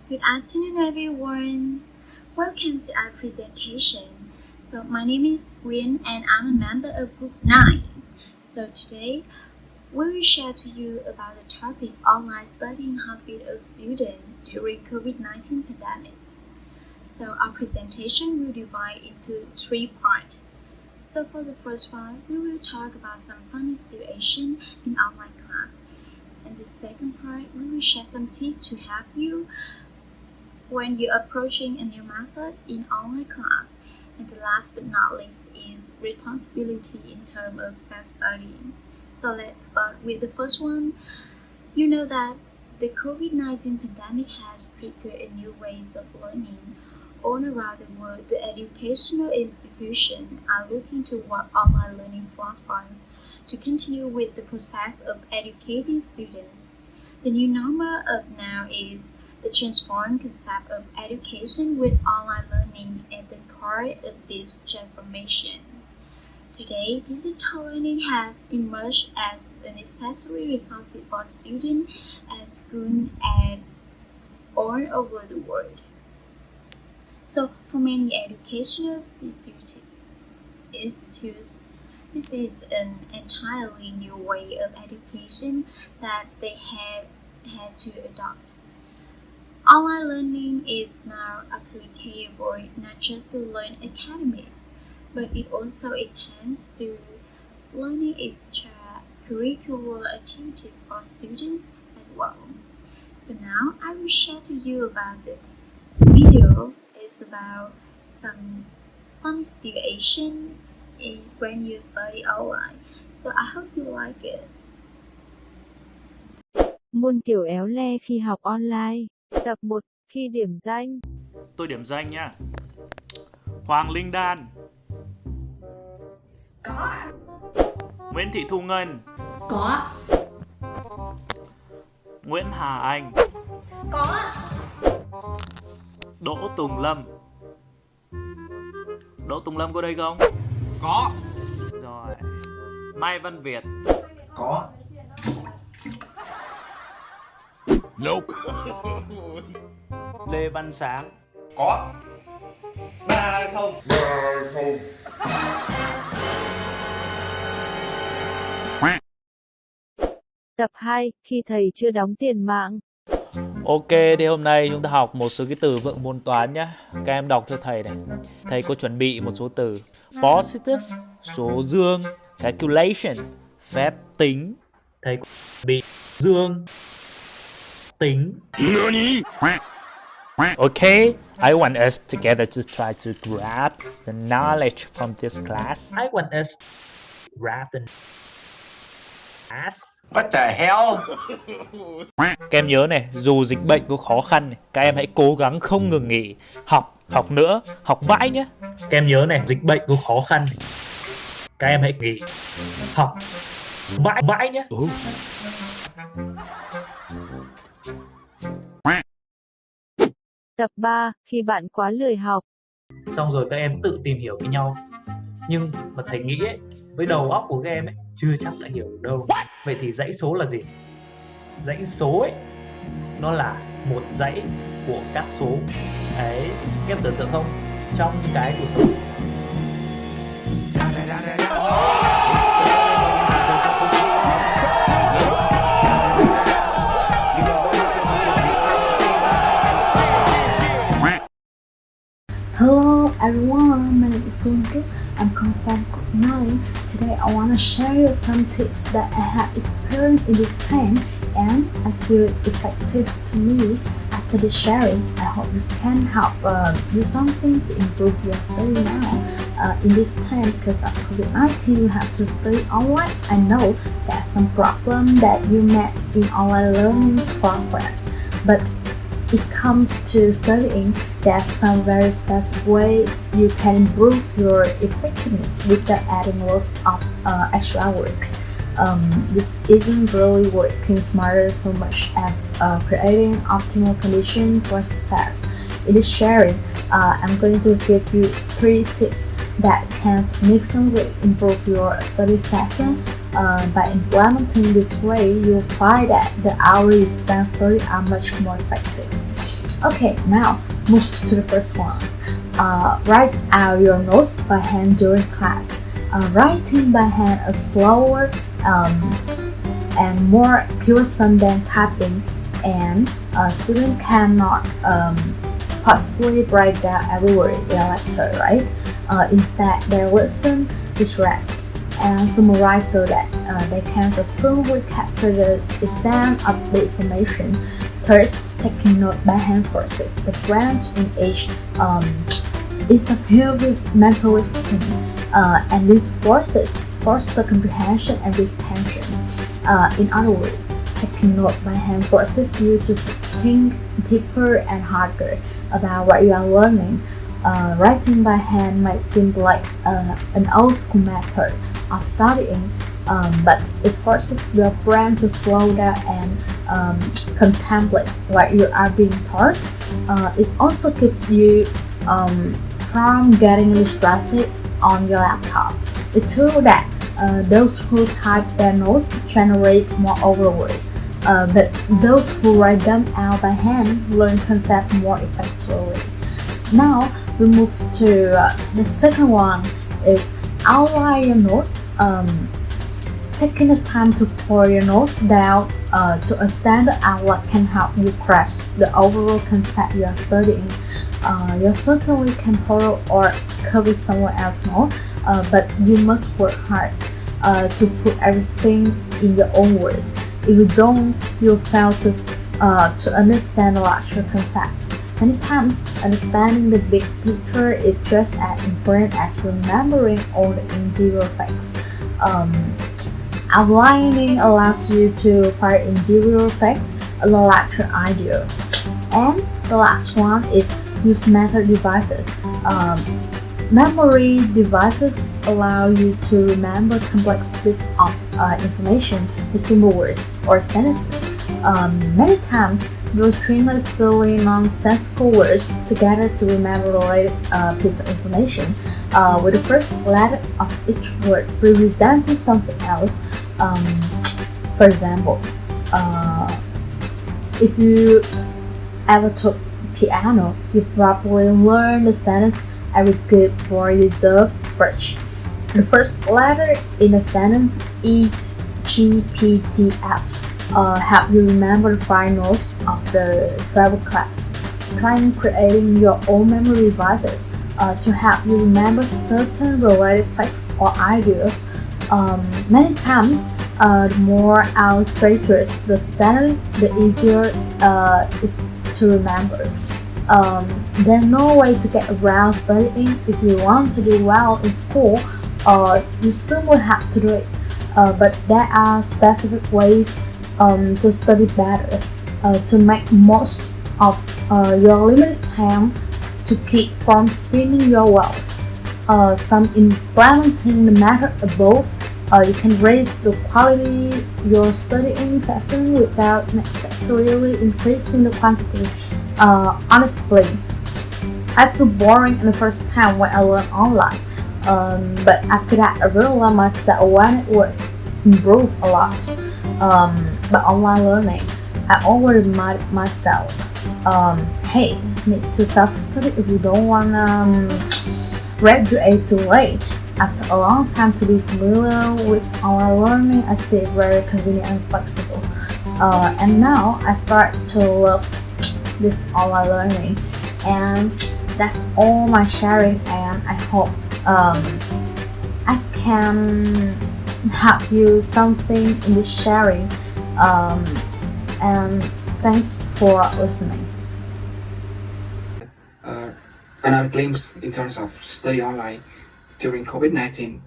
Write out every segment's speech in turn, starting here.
Good afternoon, everyone. Welcome to our presentation. So, my name is Quyên and I'm a member of Group 9. So, today we will share to you about the topic online studying habit of students during COVID-19 pandemic. So, our presentation will divide into three parts. So, for the first part, we will talk about some funny situation in online class. And the second part, we will share some tips to help you when you're approaching a new method in online class. And the last but not least is responsibility in terms of self-studying. So let's start with the first one. You know that the COVID-19 pandemic has triggered a new ways of learning. All around the world, the educational institutions are looking toward online learning platforms to continue with the process of educating students. The new normal of now is the transformed concept of education with online learning at the core of this transformation. Today, digital learning has emerged as a necessary resource for students and schools all over the world. So, for many educational institutes, this is an entirely new way of education that they have had to adopt. Online learning is now applicable not just to learn academics, but it also extends to learning extracurricular activities for students as well. So now I will share to you about the video. It's about some funny situation when you study online. So I hope you like it. Môn kiểu éo le khi học online. Tập 1. Khi điểm danh. Tôi điểm danh nha. Hoàng Linh Đan. Có. Nguyễn Thị Thu Ngân. Có. Nguyễn Hà Anh. Có. Đỗ Tùng Lâm. Đỗ Tùng Lâm có đây không? Có. Rồi. Mai Văn Việt. Có. Nope. Lê Văn Sáng. Có. Ba không. Tập 2. Khi thầy chưa đóng tiền mạng. Ok, thì hôm nay chúng ta học một số cái từ vựng môn toán nhé. Các em đọc theo thầy này. Thầy có chuẩn bị một số từ. Positive, số dương. Calculation, phép tính. Thầy có chuẩn bị dương, tính. Okay, I want us together to try to grab the knowledge from this class. I want us to grab the class. What the hell? Các em nhớ này, dù dịch bệnh có khó khăn này, các em hãy cố gắng không ngừng nghỉ. Học nữa, học mãi nhé. Các em nhớ này, dịch bệnh có khó khăn này, các em hãy nghỉ. Học mãi nhé. Tập 3. Khi bạn quá lười học. Xong rồi các em tự tìm hiểu với nhau. Nhưng mà thầy nghĩ ấy, với đầu óc của các em ấy, chưa chắc đã hiểu được đâu. Vậy thì dãy số là gì? Dãy số ấy, nó là một dãy của các số. Đấy, các em tưởng tượng không? Trong cái cuộc sống. Hello everyone, my name is Sunke. I'm coming from Group 9. Today I want to share you some tips that I have experienced in this time and I feel effective to me. After this sharing, I hope you can help do something to improve your study now. In this time, because of COVID-19, you have to study online. I know there's some problem that you met in online learning progress, but it comes to studying, there's some very specific way you can improve your effectiveness without adding lots of extra work. This isn't really working smarter so much as creating optimal condition for success. In this sharing, I'm going to give you 3 tips that can significantly improve your study session. By implementing this way, you'll find that the hours you spend studying are much more effective. Okay, now move to the first one. Write out your notes by hand during class. Writing by hand is slower and more cumbersome than typing, and a student cannot possibly write down every word in a lecture, right? Instead, they listen, rest, and summarize so that they can successfully capture the exam of the information. Third, taking note by hand forces the brain to engage. It's a heavy mental lifting, and these forces force the comprehension and retention. In other words, taking note by hand forces you to think deeper and harder about what you are learning. Writing by hand might seem like an old school method of studying, but it forces your brain to slow down and contemplate what you are being taught. It also keeps you from getting distracted on your laptop. It's true that those who type their notes generate more words, but those who write them out by hand learn concepts more effectively. Now we move to the second one is outline your notes. Taking the time to pour your notes down to a standard outline can help you grasp the overall concept you are studying. You certainly can borrow or copy someone else's note, but you must work hard to put everything in your own words. If you don't, you'll fail to understand the larger concept. Many times, understanding the big picture is just as important as remembering all the individual facts. Outlining allows you to find individual facts and the larger idea. And the last one is use method devices. Memory devices allow you to remember complex bits of information in simple words or sentences. Many times, we'll string silly nonsensical words together to remember the related piece of information, with the first letter of each word representing something else. For example, if you ever took piano, you probably learned the sentence "every good boy deserves first." The first letter in the sentence E, G, P, T, F help you remember the five notes of the treble clef. Try creating your own memory devices to help you remember certain related facts or ideas. Many times, the more outrageous the sentence, the easier is to remember. There's no way to get around studying. If you want to do well in school, you simply have to do it. But there are specific ways to study better, to make most of your limited time to keep from spinning your wheels. Some implementing the method above, you can raise the quality of your studying session without necessarily increasing the quantity. Honestly, I feel boring in the first time when I learn online, but after that I realized myself when it was improved a lot. But online learning, I always remind myself, hey, need to self-study if you don't want to graduate too late. After a long time to be familiar with online learning, I see it very convenient and flexible. And now I start to love this online learning, and that's all my sharing, and I hope I can help you something in this sharing, and thanks for listening. Another glimpse in terms of study online during COVID-19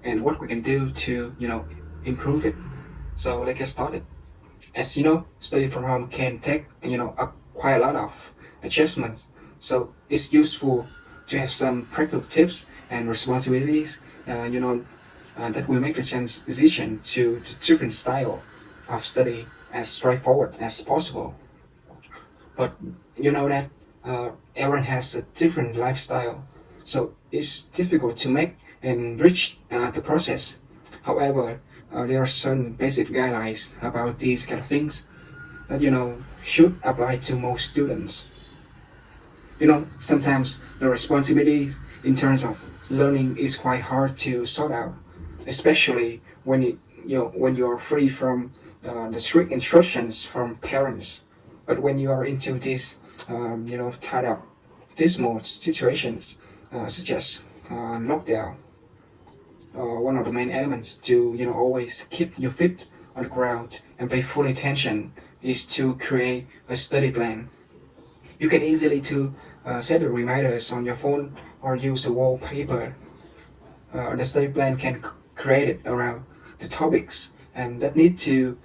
and what we can do to improve it. So let's get started. As you know, study from home can take quite a lot of adjustments. So it's useful to have some practical tips and responsibilities that will make the transition to different style of study as straightforward as possible. But you know that everyone has a different lifestyle, so it's difficult to make and enrich the process. However, there are certain basic guidelines about these kind of things that should apply to most students. You know, sometimes the responsibilities in terms of learning is quite hard to sort out, especially when when you are free from the strict instructions from parents. But when you are into these tied up dismal situations, such as lockdown, one of the main elements to always keep your feet on the ground and pay full attention is to create a study plan. You can easily to set the reminders on your phone or use a wallpaper. The study plan can create it around the topics and that need to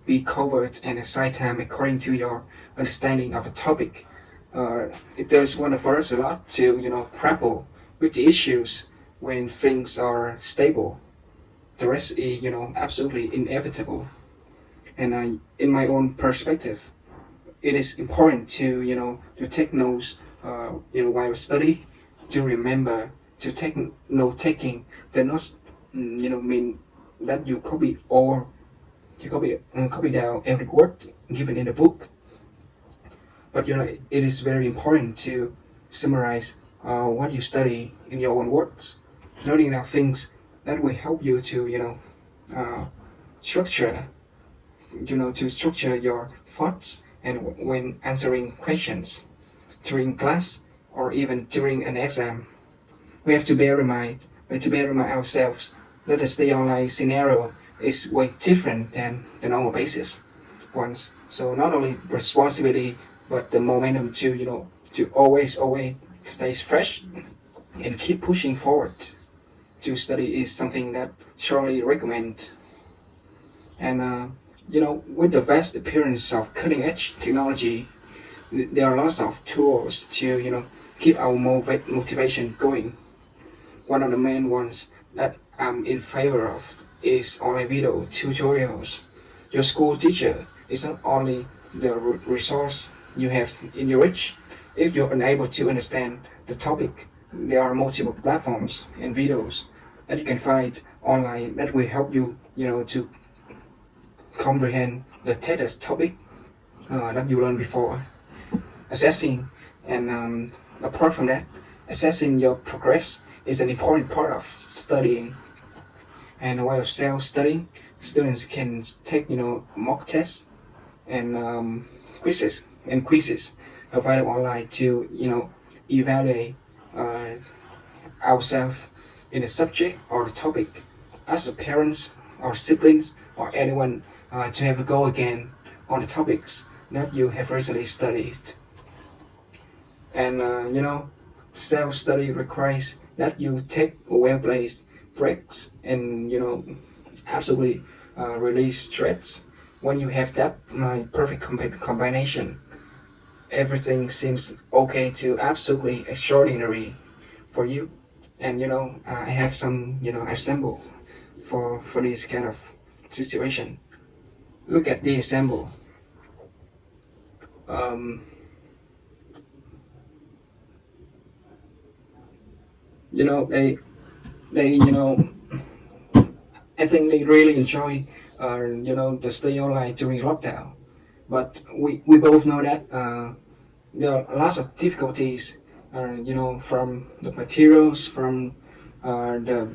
be covered and assign time according to your understanding of a topic. It does one of us a lot to grapple with the issues when things are stable. The rest is absolutely inevitable. And in my own perspective, it is important to to take notes while study, to remember to take note taking. The notes mean that you copy down every word given in the book, but it is very important to summarize what you study in your own words, noting down things that will help you to structure to structure your thoughts and when answering questions during class or even during an exam. We have to bear in mind ourselves that the stay online scenario is way different than the normal basis ones. So not only responsibility but the momentum to to always stay fresh and keep pushing forward to study is something that strongly recommend. And with the vast appearance of cutting edge technology, there are lots of tools to keep our motivation going. One of the main ones that I'm in favor of is online video tutorials. Your school teacher is not only the resource you have in your reach. If you're unable to understand the topic, there are multiple platforms and videos that you can find online that will help you, to comprehend the TEDx topic that you learned before. Assessing and apart from that, assessing your progress is an important part of studying. And while self-studying, students can take mock tests and quizzes available online to evaluate ourselves in the subject or the topic. As a parents or siblings or anyone to have a go again on the topics that you have recently studied. And self-study requires that you take well-placed breaks and absolutely release stress. When you have that perfect combination, everything seems okay to absolutely extraordinary for you. And I have some example for this kind of situation. Look at the example. They I think they really enjoy the stay online during lockdown. But we both know that there are lots of difficulties from the materials, from the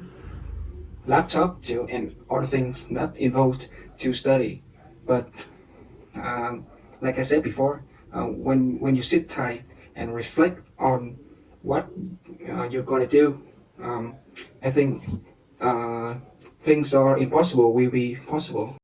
laptop to and other things that involved to study. But like I said before, when you sit tight and reflect on what you're going to do, I think things are impossible will be possible.